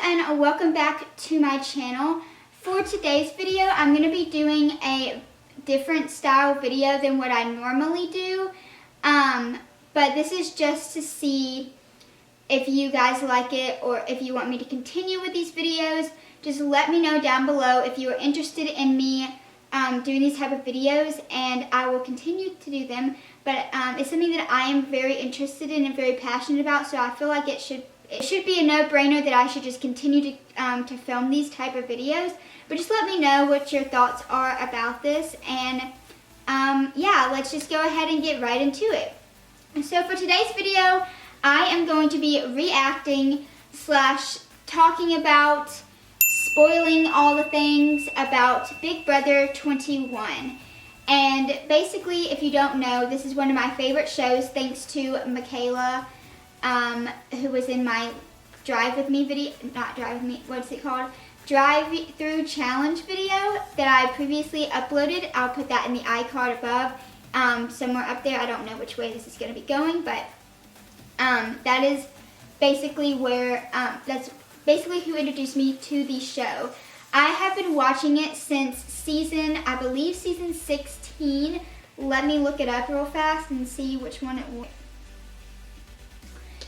and welcome back to my channel. For today's video, I'm going to be doing a different style video than what I normally do. But this is just to see if you guys like it or if you want me to continue with these videos. Just let me know down below if you are interested in me doing these type of videos, and I will continue to do them. But it's something that I am very interested in and very passionate about, so I feel like it should be a no-brainer that I should just continue to film these type of videos. But just let me know what your thoughts are about this, and yeah, let's just go ahead and get right into it. So for today's video, I am going to be reacting / talking about, spoiling all the things about Big Brother 21. And basically, if you don't know, this is one of my favorite shows thanks to Michaela, who was in my Drive With Me video, not Drive With Me, what's it called? Drive Through Challenge video that I previously uploaded. I'll put that in the iCard above, somewhere up there. I don't know which way this is going to be going, but that is basically where, that's basically who introduced me to the show. I have been watching it since I believe season 16. Let me look it up real fast and see which one it was.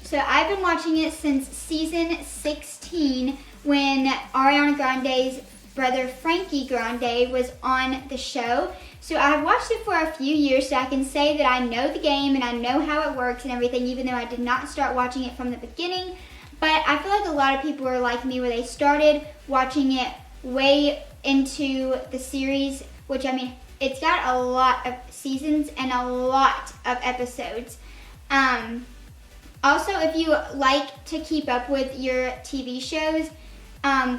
So I've been watching it since season 16 when Ariana Grande's brother Frankie Grande was on the show. So I've watched it for a few years, so I can say that I know the game and I know how it works and everything, even though I did not start watching it from the beginning. But I feel like a lot of people are like me, where they started watching it way into the series, which, I mean, it's got a lot of seasons and a lot of episodes. Also, if you like to keep up with your TV shows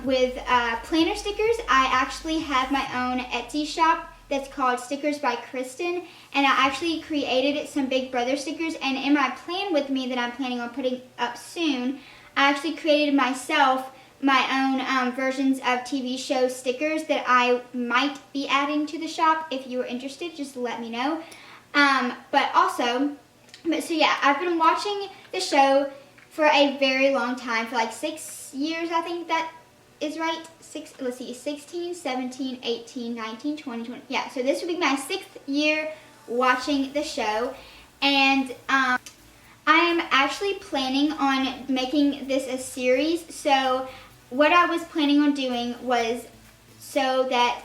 with planner stickers, I actually have my own Etsy shop that's called Stickers by Kristen, and I actually created some Big Brother stickers, and in my plan with me that I'm planning on putting up soon, I actually created myself my own versions of TV show stickers that I might be adding to the shop. If you are interested, just let me know. So yeah, I've been watching the show for a very long time, for like 6 years, I think that is right. 16, 17, 18, 19, 20, 20. Yeah, so this will be my 6th year watching the show, and I am actually planning on making this a series. So what I was planning on doing was, so that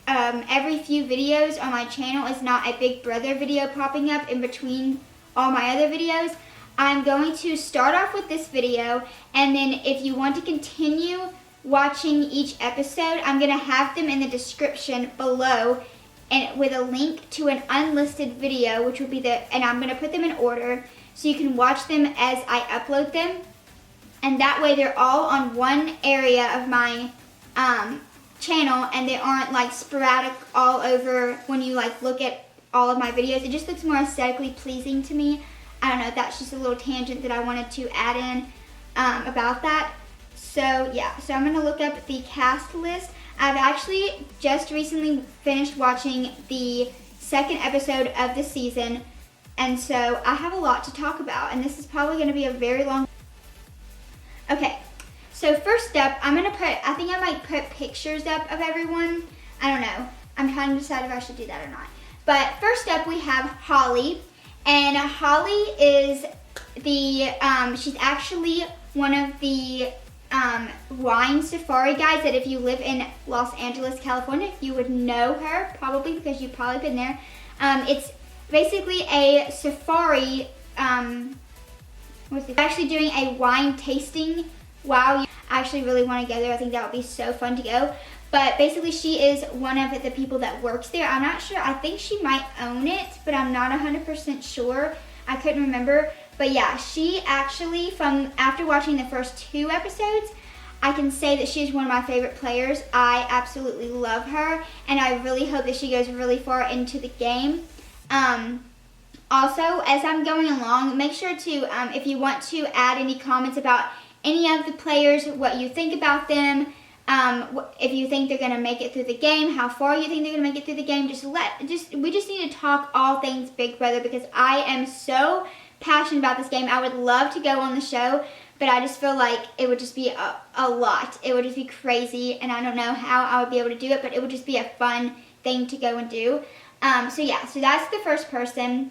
every few videos on my channel is not a Big Brother video popping up in between all my other videos, I'm going to start off with this video, and then if you want to continue watching each episode, I'm going to have them in the description below, and with a link to an unlisted video, which will be and I'm going to put them in order so you can watch them as I upload them. And that way they're all on one area of my channel, and they aren't like sporadic all over when you like look at all of my videos. It just looks more aesthetically pleasing to me. I don't know, that's just a little tangent that I wanted to add in about that. So yeah, so I'm going to look up the cast list. I've actually just recently finished watching the 2nd episode of the season, and so I have a lot to talk about, and this is probably going to be a very long. Okay, so first up, I think I might put pictures up of everyone. I don't know. I'm trying to decide if I should do that or not. But first up, we have Holly. And Holly is she's actually one of the wine safari guys that if you live in Los Angeles, California, you would know her, probably, because you've probably been there. It's basically a safari. Actually doing a wine tasting. Wow, you actually really want to go there. I think that would be so fun to go. But basically, she is one of the people that works there. I'm not sure. I think she might own it, but I'm not 100% sure. I couldn't remember. But yeah, she actually, after watching the first 2 episodes, I can say that she's one of my favorite players. I absolutely love her, and I really hope that she goes really far into the game. Also, as I'm going along, make sure to, if you want to add any comments about any of the players, what you think about them, if you think they're going to make it through the game, how far you think they're going to make it through the game, we just need to talk all things Big Brother, because I am so passionate about this game. I would love to go on the show, but I just feel like it would just be a lot. It would just be crazy, and I don't know how I would be able to do it, but it would just be a fun thing to go and do. So yeah, so that's the first person.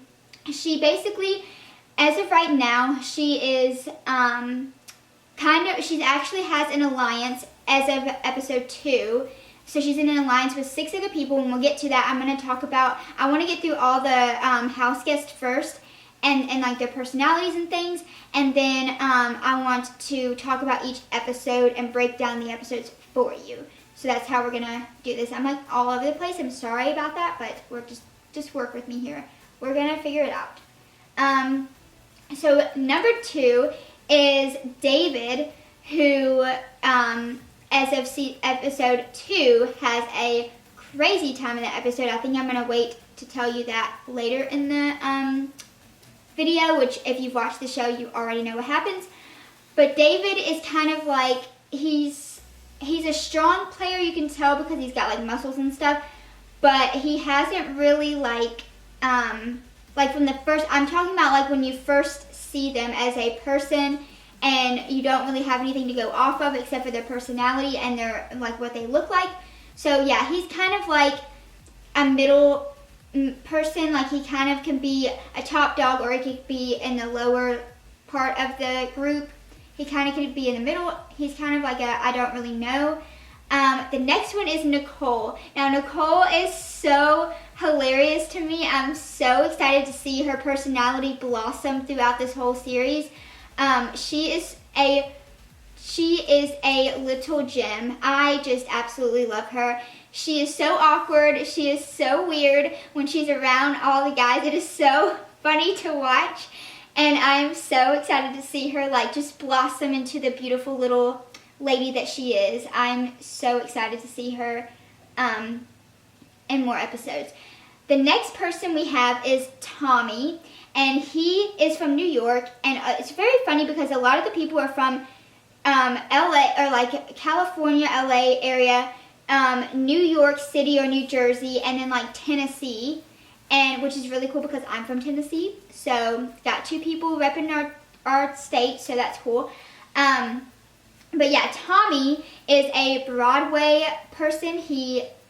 She basically, as of right now, she is she actually has an alliance as of episode 2. So she's in an alliance with 6 other people, and we'll get to that. I'm going to talk about, I want to get through all the house guests first, and like their personalities and things, and then I want to talk about each episode and break down the episodes for you. So that's how we're going to do this. I'm like all over the place. I'm sorry about that, but we're just work with me here. We're going to figure it out. So number 2 is David, who as of episode 2 has a crazy time in the episode. I think I'm going to wait to tell you that later in the video, which if you've watched the show, you already know what happens. But David is kind of like, he's a strong player, you can tell, because he's got like muscles and stuff, but he hasn't really like from the first, I'm talking about like when you first see them as a person and you don't really have anything to go off of except for their personality and their like what they look like. So yeah, he's kind of like a middle person. Like he kind of can be a top dog, or he could be in the lower part of the group. He kind of could be in the middle. He's kind of like a I don't really know. The next one is Nicole. Now Nicole is so hilarious to me. I'm so excited to see her personality blossom throughout this whole series. She is a little gem. I just absolutely love her. She is so awkward. She is so weird when she's around all the guys. It is so funny to watch. And I'm so excited to see her like just blossom into the beautiful little lady that she is. I'm so excited to see her in more episodes. The next person we have is Tommy, and he is from New York, and it's very funny because a lot of the people are from LA, or like California, LA area, New York City or New Jersey, and then like Tennessee, and which is really cool because I'm from Tennessee, so got 2 people repping our state, so that's cool. But yeah, Tommy is a Broadway person.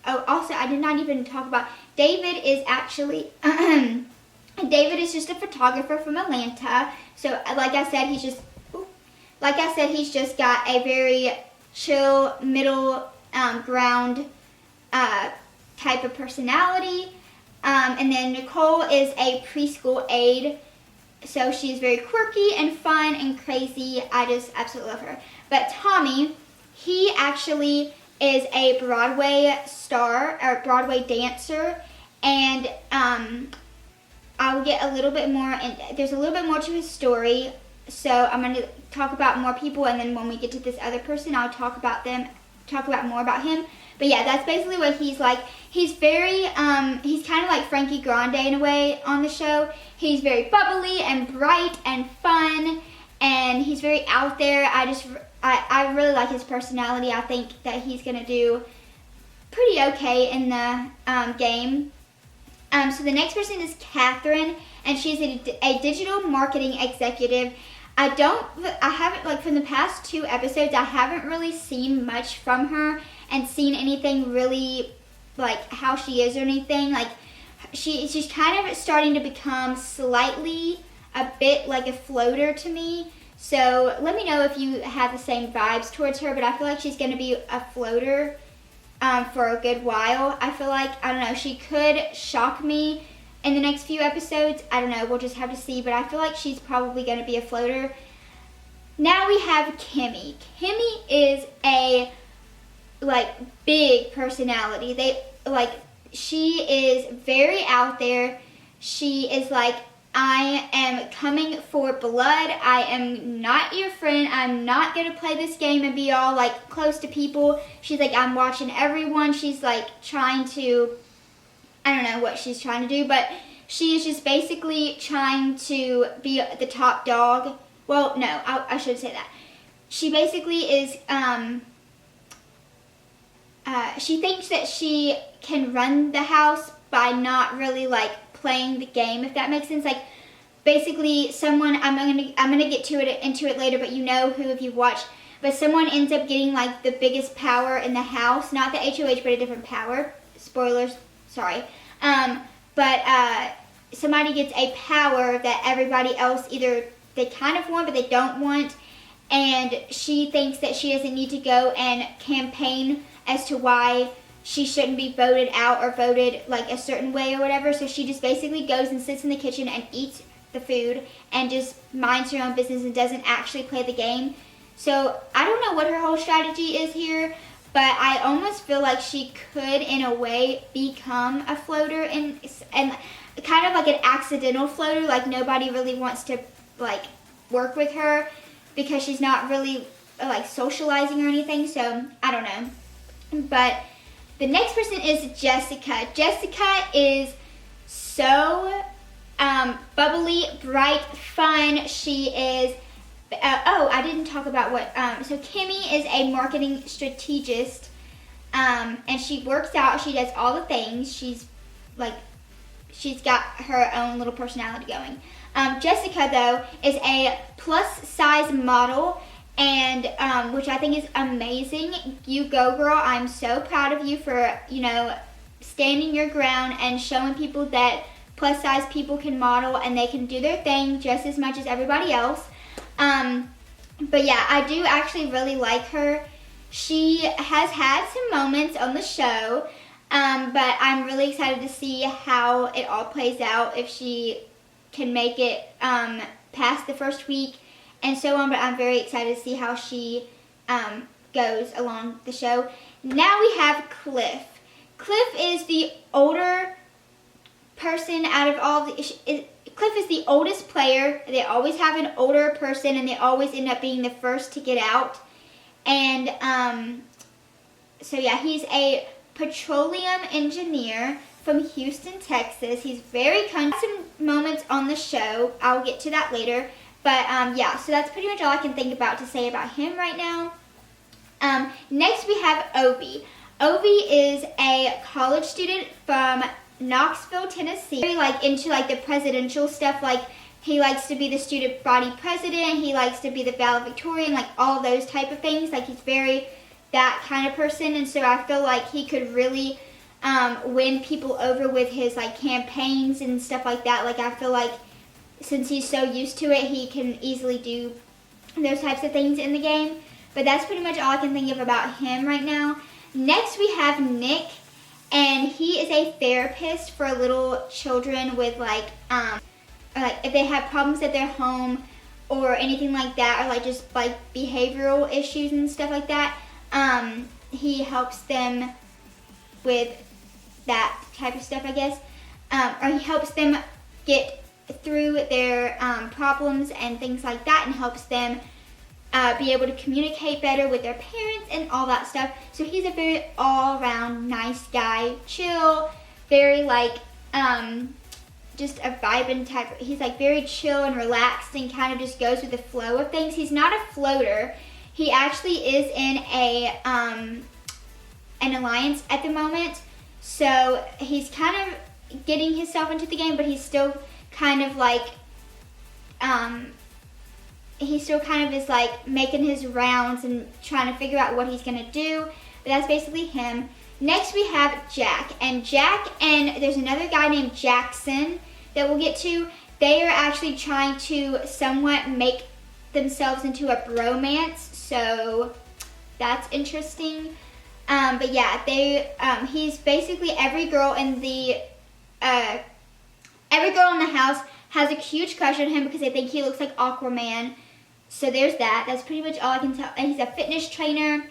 Also, I did not even talk about, David is actually, David is just a photographer from Atlanta. So like I said, he's just got a very chill, middle ground type of personality. And then Nicole is a preschool aide. So she's very quirky and fun and crazy. I just absolutely love her. But Tommy, he actually is a Broadway star, or Broadway dancer. And I will get a little bit more, and there's a little bit more to his story. So I'm going to talk about more people, and then when we get to this other person, I'll talk about more about him. But yeah, that's basically what he's like. He's very, he's kind of like Frankie Grande in a way on the show. He's very bubbly and bright and fun, and he's very out there. I really like his personality. I think that he's going to do pretty okay in the game. So the next person is Catherine, and she's a digital marketing executive. I haven't, like from the past 2 episodes, I haven't really seen much from her and seen anything really like how she is or anything. Like she's kind of starting to become slightly a bit like a floater to me. So let me know if you have the same vibes towards her, but I feel like she's going to be a floater for a good while. I feel like, I don't know, she could shock me in the next few episodes. I don't know, we'll just have to see, but I feel like she's probably going to be a floater. Now we have Kimmy. Kimmy is a like big personality. She is very out there. She is like, I am coming for blood. I am not your friend. I'm not going to play this game and be all like close to people. She's like, I'm watching everyone. She's like trying to, I don't know what she's trying to do, but she is just basically trying to be the top dog. Well, no, I should say that. She basically is, she thinks that she can run the house by not really like playing the game, if that makes sense. Like basically someone, I'm gonna get into it later, but you know who if you've watched, but someone ends up getting like the biggest power in the house, not the HOH, but a different power. Spoilers, sorry. But somebody gets a power that everybody else either they kind of want but they don't want, and she thinks that she doesn't need to go and campaign as to why she shouldn't be voted out or voted like a certain way or whatever. So she just basically goes and sits in the kitchen and eats the food and just minds her own business and doesn't actually play the game. So I don't know what her whole strategy is here, but I almost feel like she could in a way become a floater and kind of like an accidental floater, like nobody really wants to like work with her because she's not really like socializing or anything. So I don't know. But the next person is Jessica. Jessica is so bubbly, bright, fun. She is, I didn't talk about what, so Kimmy is a marketing strategist, and she works out, she does all the things. She's got her own little personality going. Jessica, though, is a plus size model, and which I think is amazing. You go, girl. I'm so proud of you for, you know, standing your ground and showing people that plus size people can model and they can do their thing just as much as everybody else. But yeah, I do actually really like her. She has had some moments on the show, but I'm really excited to see how it all plays out, if she can make it past the first week and so on. But I'm very excited to see how she goes along the show. Now we have Cliff. Cliff is the older person out of all the... Cliff is the oldest player. They always have an older person, and they always end up being the first to get out. And so yeah, he's a petroleum engineer from Houston, Texas. He's very kind. Some moments on the show. I'll get to that later. But yeah, so that's pretty much all I can think about to say about him right now. Next we have Ovi. Ovi is a college student from Knoxville, Tennessee. Very like into like the presidential stuff. Like he likes to be the student body president. He likes to be the valedictorian, like all those type of things. Like he's very that kind of person, and so I feel like he could really win people over with his like campaigns and stuff like that. Like I feel like since he's so used to it, he can easily do those types of things in the game. But that's pretty much all I can think of about him right now. Next we have Nick, and he is a therapist for little children with like if they have problems at their home or anything like that, or like just like behavioral issues and stuff like that. He helps them with that type of stuff, I guess, or he helps them get through their problems and things like that, and helps them be able to communicate better with their parents and all that stuff. So he's a very all-around nice guy, chill, very like just a vibing type. He's like very chill and relaxed and kind of just goes with the flow of things. He's not a floater. He actually is in an alliance at the moment, so he's kind of getting himself into the game, but he's still kind of like he still kind of is like making his rounds and trying to figure out what he's gonna do. But that's basically him. Next we have Jack, and there's another guy named Jackson that we'll get to. They are actually trying to somewhat make themselves into a bromance, so that's interesting. But yeah, he's basically every girl in the house has a huge crush on him because they think he looks like Aquaman. So there's that. That's pretty much all I can tell. And he's a fitness trainer.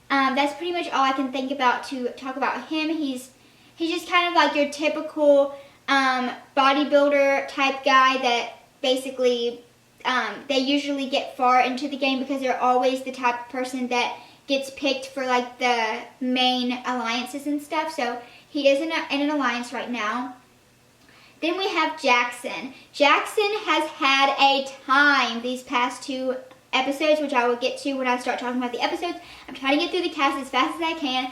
That's pretty much all I can think about to talk about him. He's just kind of like your typical bodybuilder type guy that basically they usually get far into the game because they're always the type of person that gets picked for like the main alliances and stuff. So he is in an alliance right now. Then we have Jackson. Jackson has had a time these past 2 episodes, which I will get to when I start talking about the episodes. I'm trying to get through the cast as fast as I can.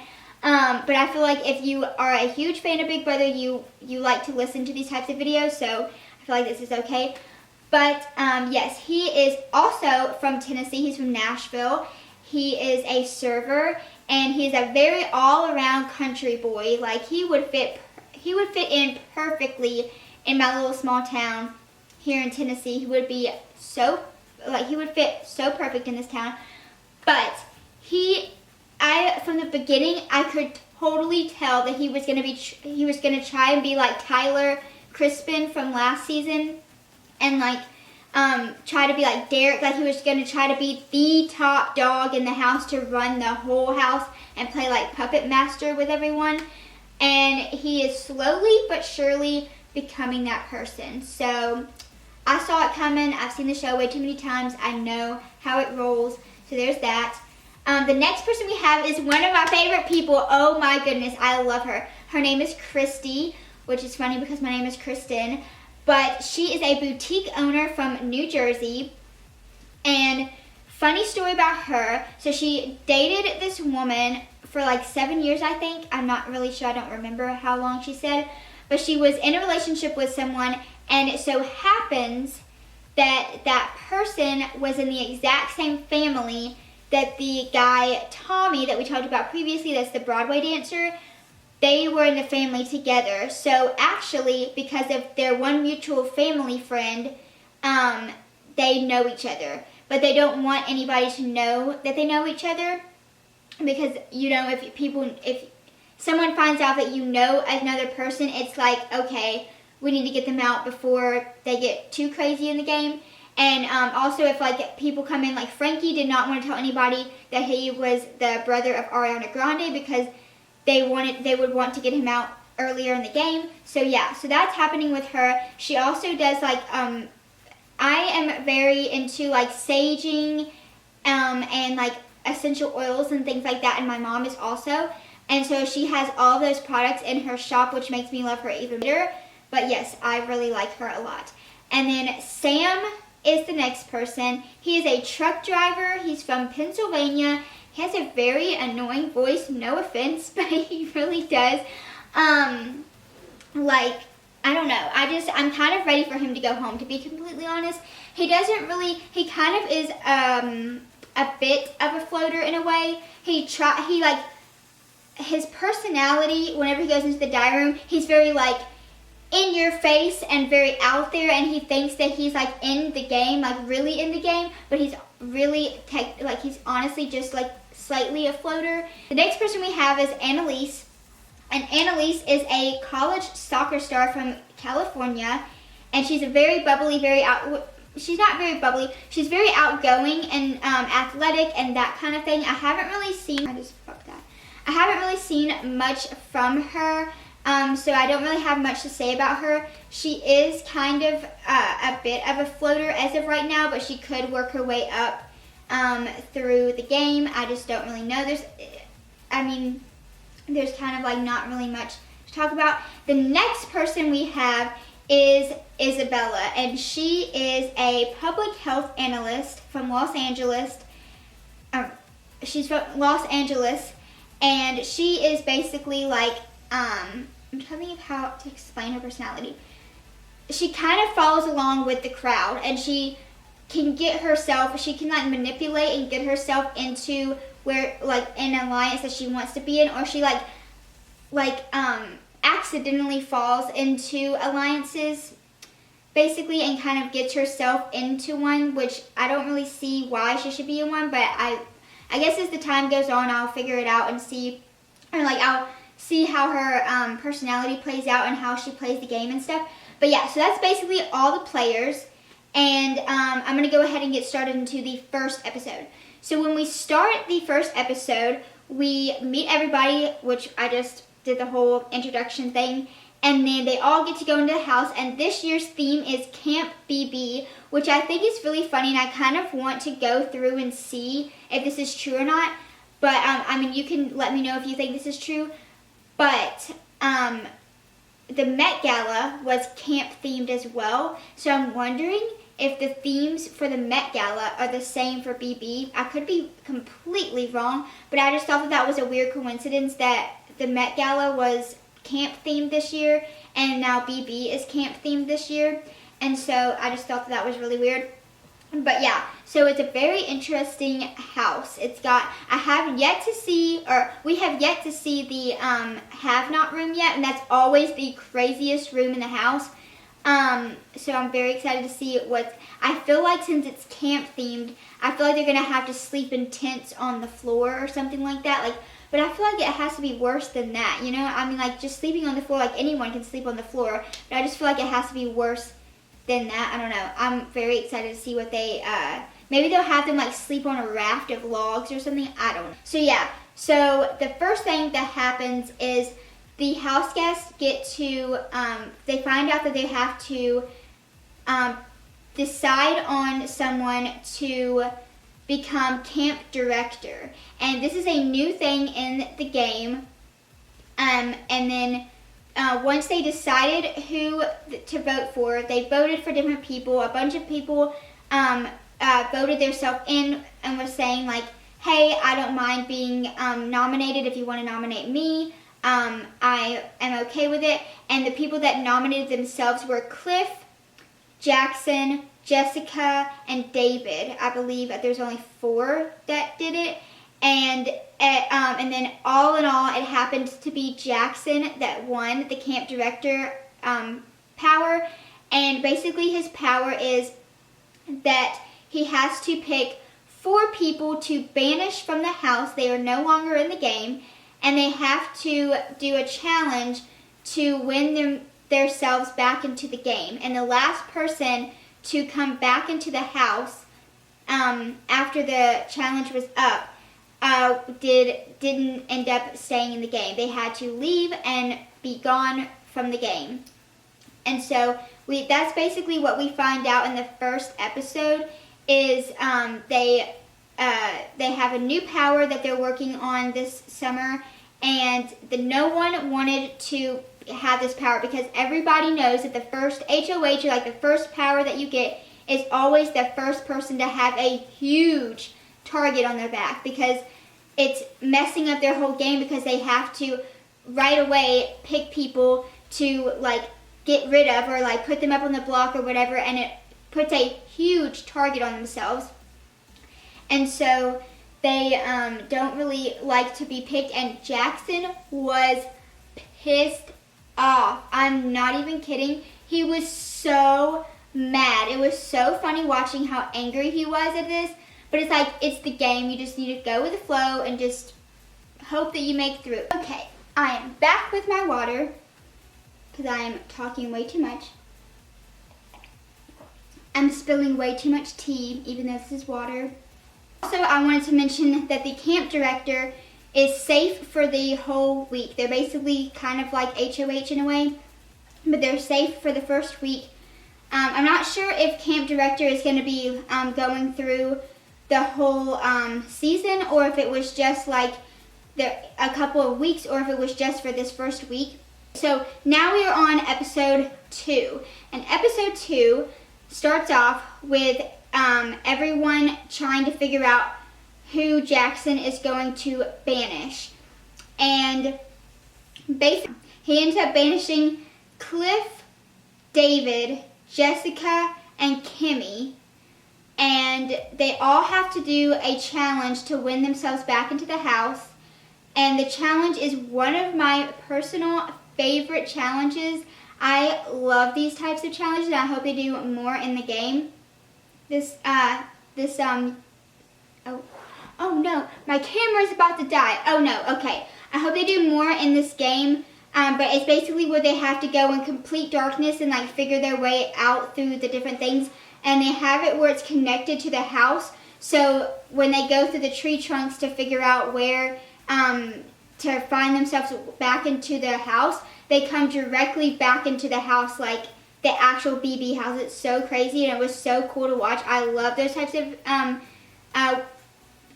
But I feel like if you are a huge fan of Big Brother, you like to listen to these types of videos, so I feel like this is okay. But yes, he is also from Tennessee. He's from Nashville. He is a server, and he's a very all-around country boy. Like, he would fit in perfectly in my little small town here in Tennessee. He would be so, like, he would fit so perfect in this town. But from the beginning, I could totally tell that he was gonna try and be like Tyler Crispin from last season, and like try to be like Derek. Like, he was gonna try to be the top dog in the house, to run the whole house and play like puppet master with everyone. And he is slowly but surely becoming that person. So I saw it coming. I've seen the show way too many times. I know how it rolls. So there's that. The next person we have is one of my favorite people. Oh my goodness, I love her. Her name is Kristi, which is funny because my name is Kristen. But she is a boutique owner from New Jersey. And funny story about her. So she dated this woman for like 7 years, I think. I'm not really sure. I don't remember how long she said. But she was in a relationship with someone. And it so happens that that person was in the exact same family that the guy Tommy that we talked about previously, that's the Broadway dancer, they were in the family together. So actually, because of their one mutual family friend, they know each other. But they don't want anybody to know that they know each other, because, you know, if someone finds out that you know another person, it's like, okay, we need to get them out before they get too crazy in the game. And also, if like people come in, like Frankie did not want to tell anybody that he was the brother of Ariana Grande, because they would want to get him out earlier in the game. So yeah, so that's happening with her. She also does like I am very into like saging and like essential oils and things like that, and my mom is also. And so she has all those products in her shop, which makes me love her even better. But yes, I really like her a lot. And then Sam is the next person. He is a truck driver. He's from Pennsylvania. He has a very annoying voice, no offense, but he really does. Like, I don't know. I'm kind of ready for him to go home, to be completely honest. He kind of is a bit of a floater in a way. His personality, whenever he goes into the diary room, he's very like in your face and very out there, and he thinks that he's like in the game, like really in the game, but he's really he's honestly just like slightly a floater. The next person we have is Annalise, and Annalise is a college soccer star from California, and she's a very bubbly, she's not very bubbly, she's very outgoing and athletic and that kind of thing. I haven't really seen much from her. So I don't really have much to say about her. She is kind of a bit of a floater as of right now, but she could work her way up through the game. I just don't really know. There's kind of like not really much to talk about. The next person we have is Isabella, and she is a public health analyst from Los Angeles. She's from Los Angeles, and she is basically like, I'm trying to think of how to explain her personality. She kind of follows along with the crowd, and she can like manipulate and get herself into where, like, an alliance that she wants to be in, or she accidentally falls into alliances basically and kind of gets herself into one, which I don't really see why she should be in one, but I guess as the time goes on, I'll figure it out and see, or like I'll see how her personality plays out and how she plays the game and stuff. But yeah, so that's basically all the players, and I'm going to go ahead and get started into the first episode. So when we start the first episode, we meet everybody, which I just did the whole introduction thing, and then they all get to go into the house, and this year's theme is Camp BB, which I think is really funny, and I kind of want to go through and see if this is true or not. But you can let me know if you think this is true. But the Met Gala was camp themed as well, so I'm wondering if the themes for the Met Gala are the same for BB. I could be completely wrong, but I just thought that was a weird coincidence that the Met Gala was camp themed this year, and now BB is camp themed this year. And so I just thought that was really weird. But yeah, so it's a very interesting house. It's got, we have yet to see the have not room yet, and that's always the craziest room in the house. So I'm very excited to see I feel like since it's camp themed, I feel like they're gonna have to sleep in tents on the floor or something like that. But I feel like it has to be worse than that, you know? I mean, like, just sleeping on the floor, like, anyone can sleep on the floor, but I just feel like it has to be worse than that. I don't know. I'm very excited to see what they, maybe they'll have them, like, sleep on a raft of logs or something. I don't know. So, yeah. So, the first thing that happens is the house guests get to, they find out that they have to decide on someone to become camp director. And this is a new thing in the game. And then once they decided who to vote for, they voted for different people. A bunch of people voted themselves in and were saying, like, hey, I don't mind being nominated if you want to nominate me. I am okay with it. And the people that nominated themselves were Cliff, Jackson, Jessica, and David. I believe that there's only 4 that did it. And then all in all, it happened to be Jackson that won the camp director power. And basically his power is that he has to pick 4 people to banish from the house. They are no longer in the game. And they have to do a challenge to win themselves back into the game. And the last person to come back into the house after the challenge was up didn't end up staying in the game. They had to leave and be gone from the game. And so that's basically what we find out in the first episode is they have a new power that they're working on this summer, and no one wanted to have this power because everybody knows that the first HOH, or like the first power that you get, is always the first person to have a huge target on their back because it's messing up their whole game because they have to right away pick people to like get rid of or like put them up on the block or whatever, and it puts a huge target on themselves. And so they don't really like to be picked, and Jackson was pissed off. I'm not even kidding. He was so mad. It was so funny watching how angry he was at this, but it's like, it's the game. You just need to go with the flow and just hope that you make through. Okay, I am back with my water because I am talking way too much. I'm spilling way too much tea, even though this is water. Also, I wanted to mention that the camp director is safe for the whole week. They're basically kind of like HOH in a way, but they're safe for the first week. I'm not sure if camp director is going to be going through the whole season, or if it was just like a couple of weeks, or if it was just for this first week. So now we are on episode 2, and episode 2 starts off with everyone trying to figure out who Jackson is going to banish. And basically, he ends up banishing Cliff, David, Jessica, and Kimmy. And they all have to do a challenge to win themselves back into the house. And the challenge is one of my personal favorite challenges. I love these types of challenges, and I hope they do more in the game. Oh no, my camera is about to die. Oh no, okay. I hope they do more in this game, but it's basically where they have to go in complete darkness and like figure their way out through the different things, and they have it where it's connected to the house, so when they go through the tree trunks to figure out where to find themselves back into the house, they come directly back into the house like the actual BB house. It's so crazy, and it was so cool to watch. I love those types of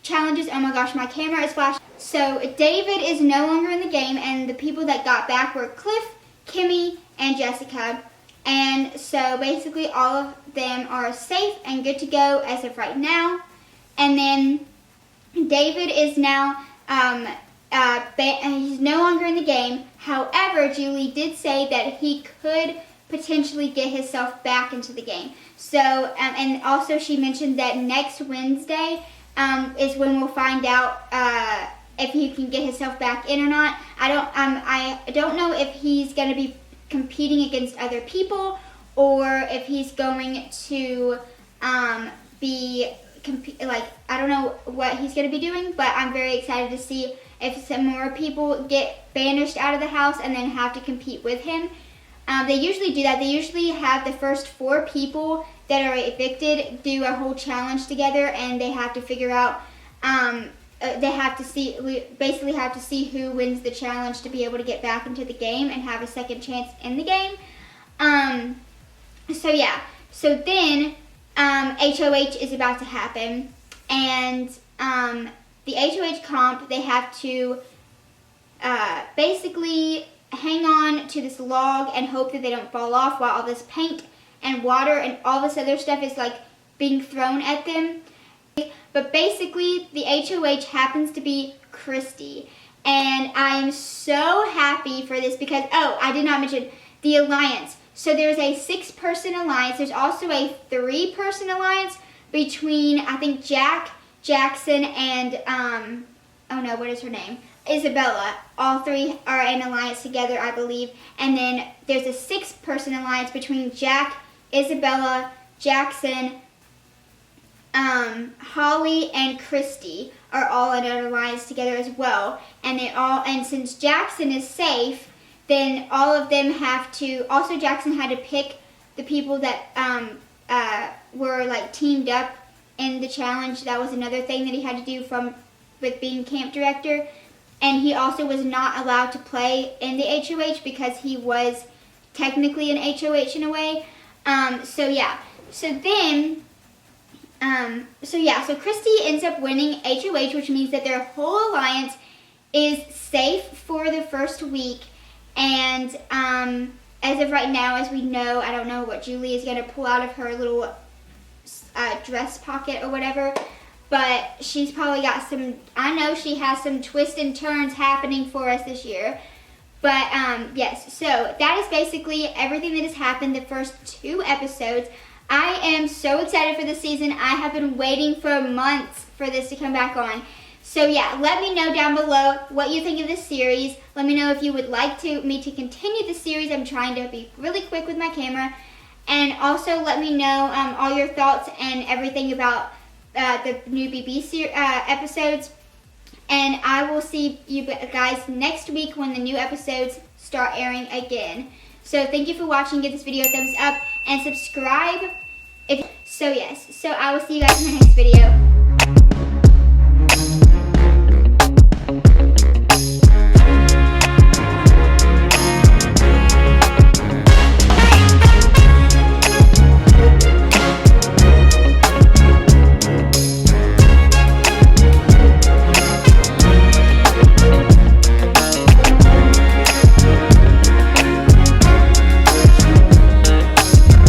challenges. Oh my gosh, my camera is flashing. So David is no longer in the game, and the people that got back were Cliff, Kimmy, and Jessica. And so basically all of them are safe and good to go as of right now. And then David is now, he's no longer in the game. However, Julie did say that he could potentially get himself back into the game. So, and also she mentioned that next Wednesday is when we'll find out if he can get himself back in or not. I don't know if he's going to be competing against other people or if he's going to I don't know what he's going to be doing, but I'm very excited to see if some more people get banished out of the house and then have to compete with him. They usually do that. They usually have the first 4 people that are evicted do a whole challenge together, and they have to figure out, we basically have to see who wins the challenge to be able to get back into the game and have a second chance in the game. So then HOH is about to happen, and the HOH comp, they have to basically hang on to this log and hope that they don't fall off while all this paint and water and all this other stuff is like being thrown at them. But basically the HOH happens to be Kristi, and I am so happy for this because, oh, I did not mention the alliance. So there's a 6-person alliance. There's also a 3-person alliance between, I think, Jackson, and, oh no, what is her name? Isabella. All 3 are in alliance together, I believe. And then there's a 6-person alliance between Jack, Isabella, Jackson, Holly, and Kristi are all in an alliance together as well. And since Jackson is safe, then all of them have to, also Jackson had to pick the people that were like teamed up in the challenge. That was another thing that he had to do with being camp director. And he also was not allowed to play in the HOH because he was technically an HOH in a way. So Kristi ends up winning HOH, which means that their whole alliance is safe for the first week. And as of right now, as we know, I don't know what Julie is going to pull out of her little dress pocket or whatever, but she's probably got I know she has some twists and turns happening for us this year. But yes, so that is basically everything that has happened the first 2 episodes. I am so excited for this season. I have been waiting for months for this to come back on. So yeah, let me know down below what you think of this series. Let me know if you would like me to continue the series. I'm trying to be really quick with my camera. And also let me know all your thoughts and everything about the new BB episodes. And I will see you guys next week when the new episodes start airing again. So thank you for watching. Give this video a thumbs up and subscribe. So I will see you guys in my next video.